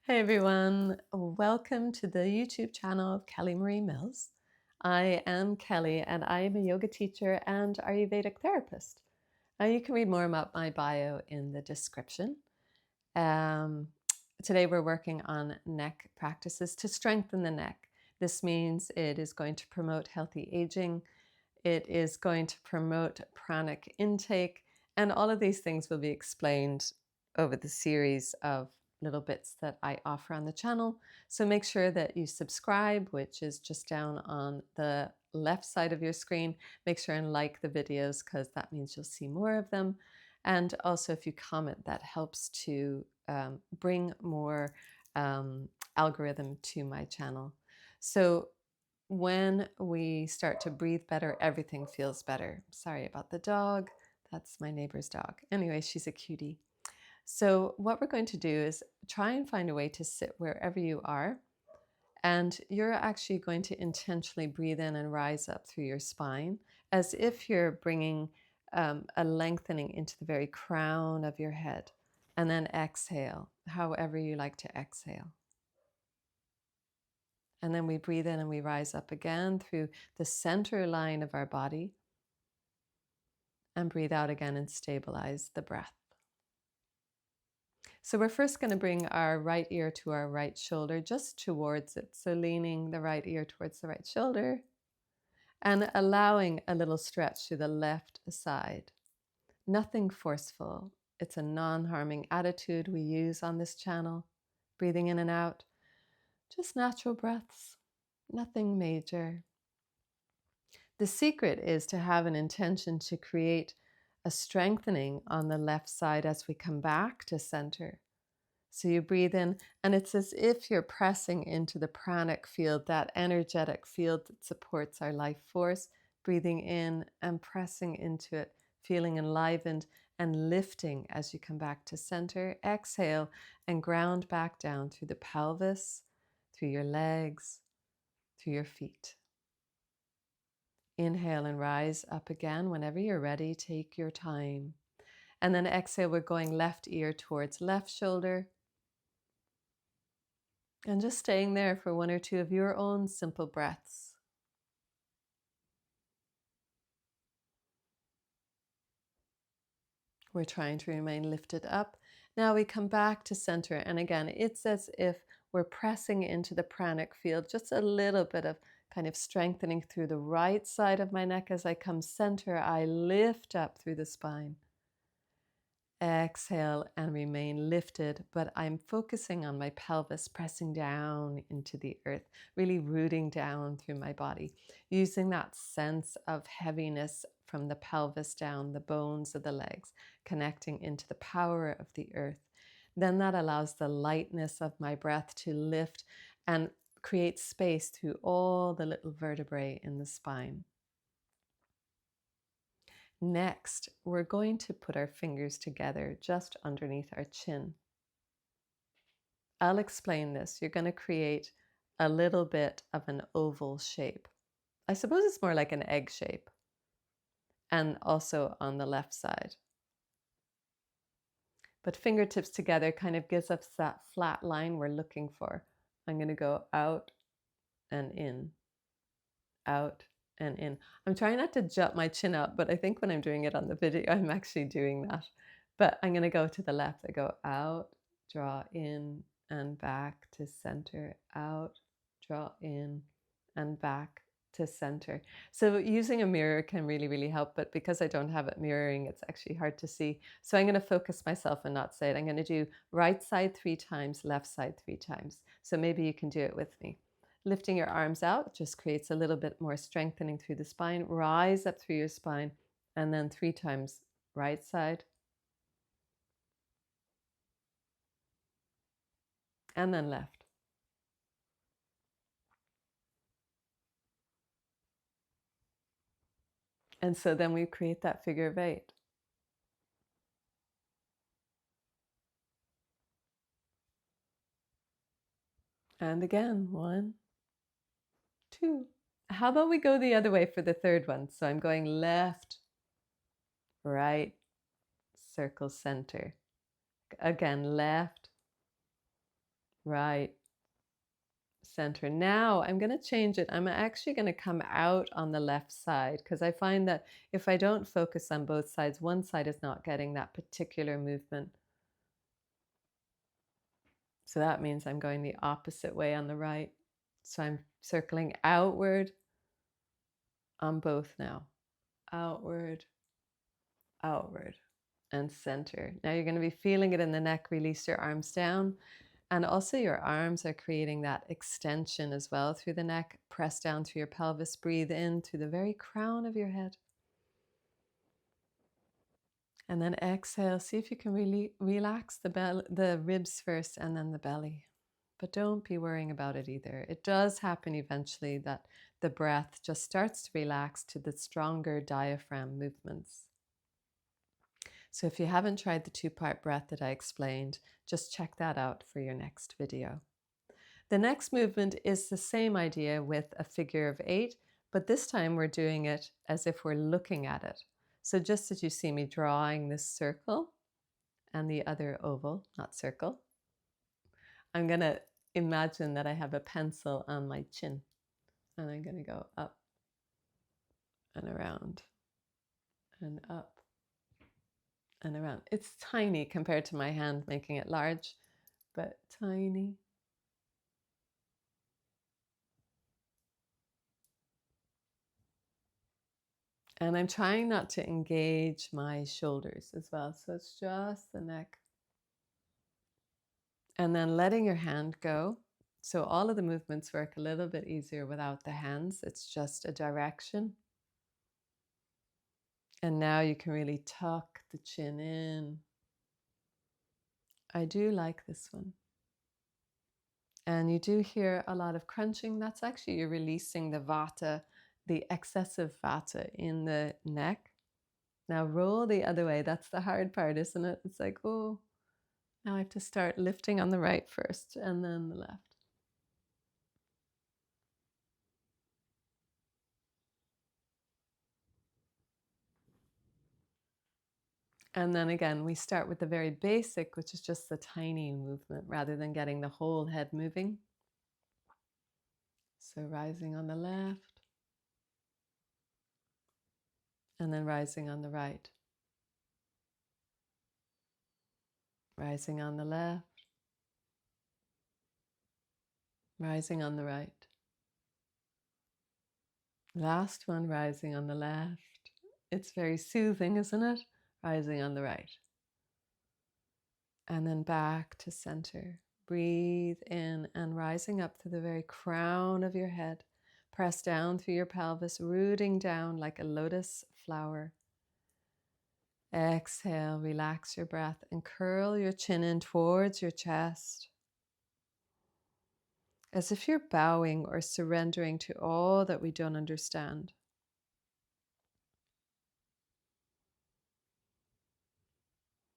Hey everyone, welcome to the YouTube channel of Kelly Marie Mills. I am Kelly and I am a yoga teacher and Ayurvedic therapist. You can read more about my bio in the description. Um, Today we're working on neck practices to strengthen the neck. This means it is going to promote healthy aging, it is going to promote pranic intake, and all of these things will be explained over the series of little bits that I offer on the channel. So make sure that you subscribe, which is just down on the left side of your screen. Make sure and like the videos because that means you'll see more of them. And also if you comment, that helps to bring more algorithm to my channel. So when we start to breathe better, everything feels better. Sorry about the dog. That's my neighbor's dog. Anyway, she's a cutie. So what we're going to do is try and find a way to sit wherever you are. And you're actually going to intentionally breathe in and rise up through your spine as if you're bringing a lengthening into the very crown of your head. And then exhale, however you like to exhale. And then we breathe in and we rise up again through the center line of our body. And breathe out again and stabilize the breath. So we're first going to bring our right ear to our right shoulder, just towards it. So leaning the right ear towards the right shoulder and allowing a little stretch to the left side. Nothing forceful. It's a non-harming attitude we use on this channel. Breathing in and out, just natural breaths, nothing major. The secret is to have an intention to create a strengthening on the left side as we come back to center. So you breathe in, and it's as if you're pressing into the pranic field, that energetic field that supports our life force, breathing in and pressing into it, feeling enlivened and lifting as you come back to center. Exhale and ground back down through the pelvis, through your legs, through your feet. Inhale and rise up again. Whenever you're ready, take your time. And then exhale, we're going left ear towards left shoulder. And just staying there for one or two of your own simple breaths. We're trying to remain lifted up. Now we come back to center. And again, it's as if we're pressing into the pranic field, just a little bit of kind of strengthening through the right side of my neck. As I come center, I lift up through the spine. Exhale and remain lifted, but I'm focusing on my pelvis, pressing down into the earth, really rooting down through my body, using that sense of heaviness from the pelvis down, the bones of the legs, connecting into the power of the earth. Then that allows the lightness of my breath to lift and create space through all the little vertebrae in the spine. Next, we're going to put our fingers together just underneath our chin. I'll explain this. You're going to create a little bit of an oval shape. I suppose it's more like an egg shape. And also on the left side. But fingertips together kind of gives us that flat line we're looking for. I'm going to go out and in, out and in. I'm trying not to jut my chin up, but I think when I'm doing it on the video, I'm actually doing that. But I'm going to go to the left. I go out, draw in and back to center, out, draw in and back to center. So using a mirror can really, really help. But because I don't have it mirroring, it's actually hard to see. So I'm going to focus myself and not say it. I'm going to do right side 3 times, left side 3 times. So maybe you can do it with me. Lifting your arms out just creates a little bit more strengthening through the spine. Rise up through your spine and then 3 times right side. And then left. And so then we create that figure of 8. And again, 1, 2. How about we go the other way for the third one? So I'm going left, right, circle center. Again, left, right, center. Now I'm going to change it. I'm actually going to come out on the left side because I find that if I don't focus on both sides, one side is not getting that particular movement. So that means I'm going the opposite way on the right. So I'm circling outward on both now. Outward, outward, and center. Now you're going to be feeling it in the neck. Release your arms down. And also your arms are creating that extension as well through the neck. Press down through your pelvis. Breathe in to the very crown of your head. And then exhale. See if you can really relax the ribs first and then the belly. But don't be worrying about it either. It does happen eventually that the breath just starts to relax to the stronger diaphragm movements. So if you haven't tried the two-part breath that I explained, just check that out for your next video. The next movement is the same idea with a figure of 8, but this time we're doing it as if we're looking at it. So just as you see me drawing this circle and the other oval, not circle, I'm going to imagine that I have a pencil on my chin and I'm going to go up and around and up and around. It's tiny compared to my hand, making it large, but tiny. And I'm trying not to engage my shoulders as well. So it's just the neck. And then letting your hand go. So all of the movements work a little bit easier without the hands. It's just a direction. And now you can really tuck the chin in. I do like this one. And you do hear a lot of crunching. That's actually you're releasing the Vata, the excessive Vata in the neck. Now roll the other way. That's the hard part, isn't it? It's like, oh, now I have to start lifting on the right first and then the left. And then again, we start with the very basic, which is just the tiny movement rather than getting the whole head moving. So rising on the left and then rising on the right. Rising on the left, rising on the right. Last one, rising on the left. It's very soothing, isn't it? Rising on the right. And then back to center. Breathe in and rising up to the very crown of your head. Press down through your pelvis, rooting down like a lotus flower. Exhale, relax your breath and curl your chin in towards your chest, as if you're bowing or surrendering to all that we don't understand.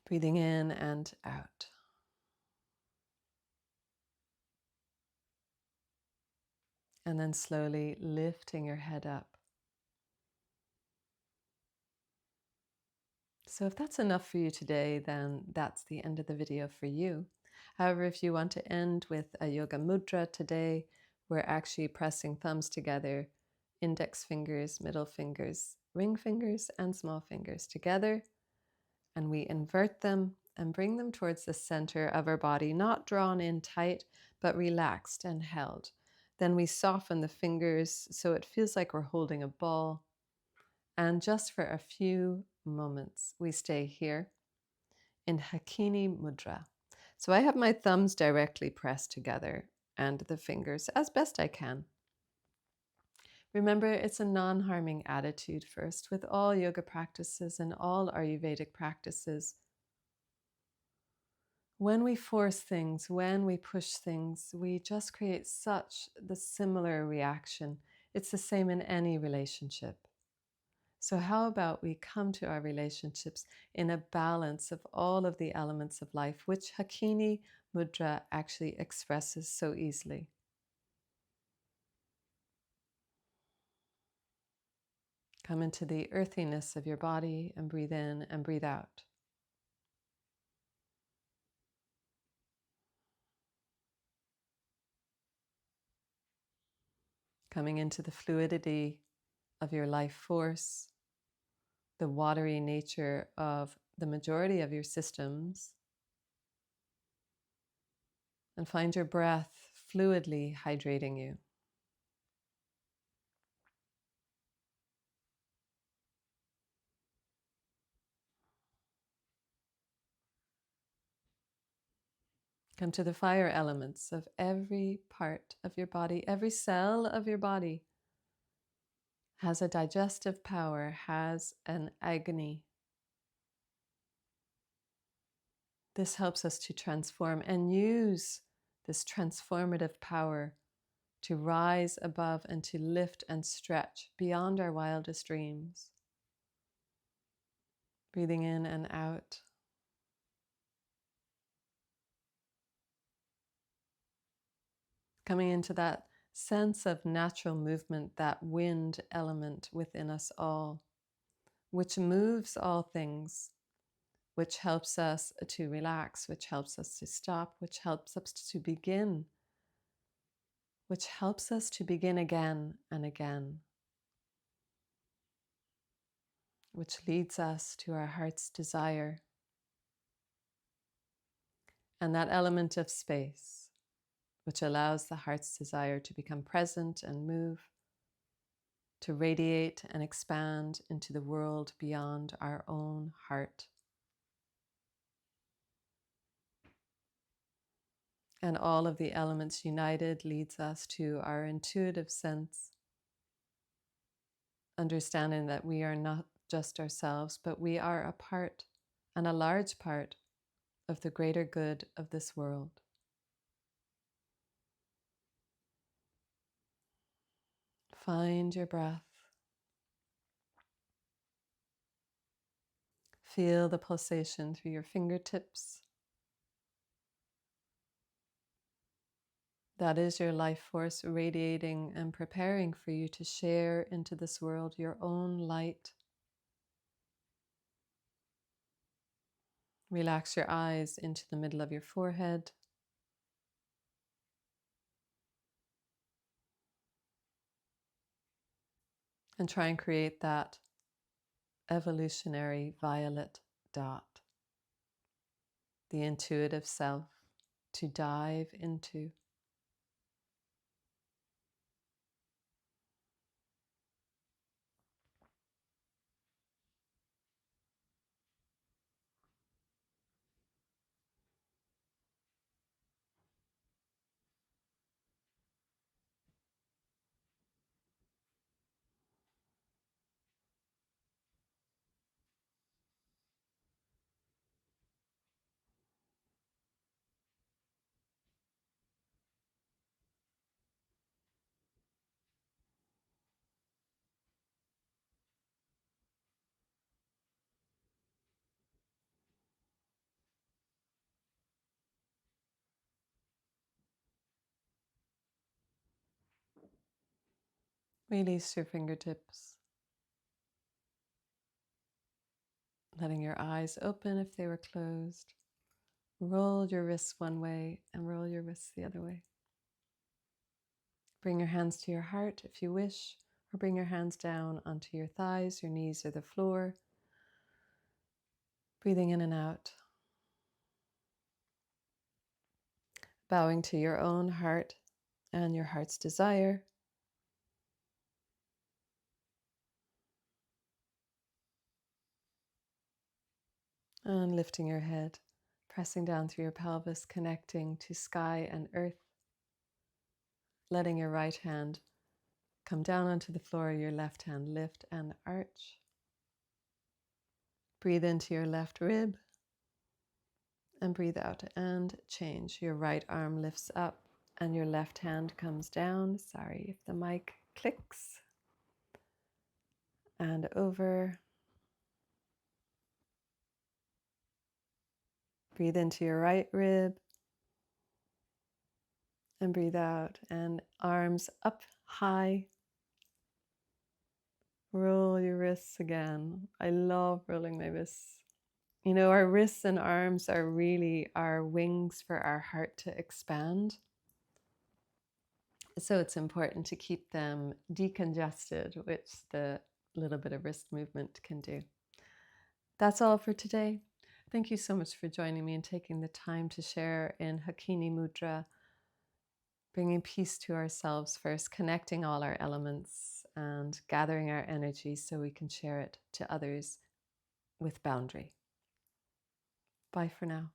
Breathing in and out. And then slowly lifting your head up. So if that's enough for you today, then that's the end of the video for you. However, if you want to end with a yoga mudra today, we're actually pressing thumbs together, index fingers, middle fingers, ring fingers, and small fingers together. And we invert them and bring them towards the center of our body, not drawn in tight, but relaxed and held. Then we soften the fingers so it feels like we're holding a ball. And just for a few moments, we stay here in Hakini Mudra. So I have my thumbs directly pressed together and the fingers as best I can. Remember, it's a non-harming attitude first with all yoga practices and all Ayurvedic practices. When we force things, when we push things, we just create such the similar reaction. It's the same in any relationship. So how about we come to our relationships in a balance of all of the elements of life, which Hakini Mudra actually expresses so easily. Come into the earthiness of your body and breathe in and breathe out. coming into the fluidity of your life force, the watery nature of the majority of your systems, and find your breath fluidly hydrating you. Come to the fire elements of every part of your body. Every cell of your body has a digestive power, has an agony. This helps us to transform and use this transformative power to rise above and to lift and stretch beyond our wildest dreams. Breathing in and out. Coming into that sense of natural movement, that wind element within us all, which moves all things, which helps us to relax, which helps us to stop, which helps us to begin, which helps us to begin again and again, which leads us to our heart's desire. And that element of space, which allows the heart's desire to become present and move, to radiate and expand into the world beyond our own heart. And all of the elements united leads us to our intuitive sense, understanding that we are not just ourselves, but we are a part and a large part of the greater good of this world. Find your breath. Feel the pulsation through your fingertips. That is your life force radiating and preparing for you to share into this world your own light. Relax your eyes into the middle of your forehead. And try and create that evolutionary violet dot, the intuitive self to dive into. Release your fingertips, letting your eyes open if they were closed. Roll your wrists one way and roll your wrists the other way. Bring your hands to your heart if you wish, or bring your hands down onto your thighs, your knees, or the floor. Breathing in and out. Bowing to your own heart and your heart's desire. And lifting your head, pressing down through your pelvis, connecting to sky and earth. Letting your right hand come down onto the floor, your left hand lift and arch. Breathe into your left rib and breathe out and change. Your right arm lifts up and your left hand comes down. Sorry if the mic clicks. And over. Breathe into your right rib and breathe out, and arms up high. Roll your wrists again. I love rolling my wrists. You know, our wrists and arms are really our wings for our heart to expand. So it's important to keep them decongested, which the little bit of wrist movement can do. That's all for today. Thank you so much for joining me and taking the time to share in Hakini Mudra, bringing peace to ourselves first, connecting all our elements and gathering our energy so we can share it to others with boundary. Bye for now.